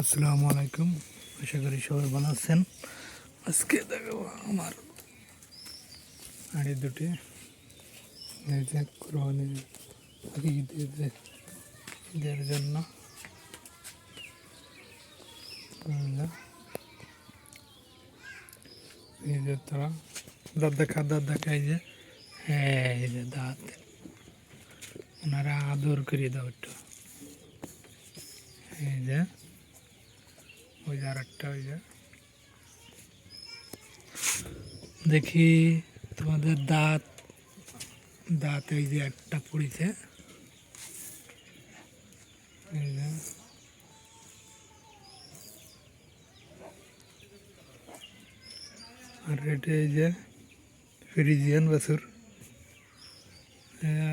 আসসালামু আলাইকুম। আশা করি সবাই ভালো আছেন। আজকে দেখাবো আমার হাঁড়ি দুটি, এই যে কোরবানির আগে ঈদের জন্য। এই যে তারা দাঁত দেখা, এই যে হ্যাঁ, এই যে দাঁত ওনারা আদর করে দাও একটু। এই যে ওই যে আর একটা, ওই যে দেখি তোমাদের দাঁত এই যে একটা পড়েছে, এই যে আর এটা এই যে ফ্রিজিয়ান বাছুর,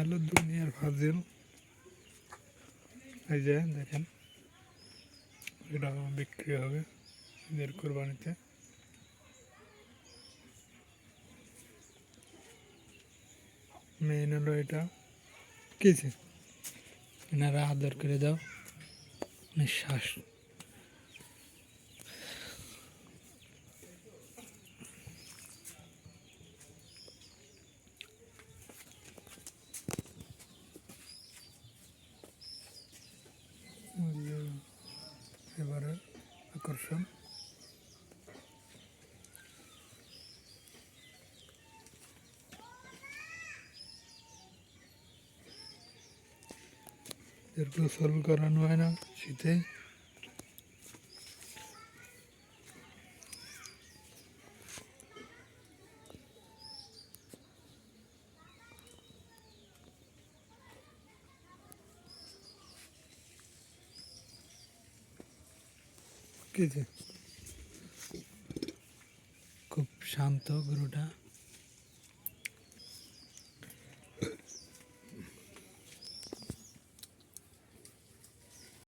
হলো দুনিয়ার ফাজিল। এই যে দেখেন, এটা বিক্রি হবে ঈদের কোরবানিতে। মেন হলো এটা কিছু এনারা আদর করে দাও, নিঃশ্বাস। এবারে আকর্ষণ, এর গোসল করানো হয় না শীতে। কিছু খুব শান্ত গরুটা।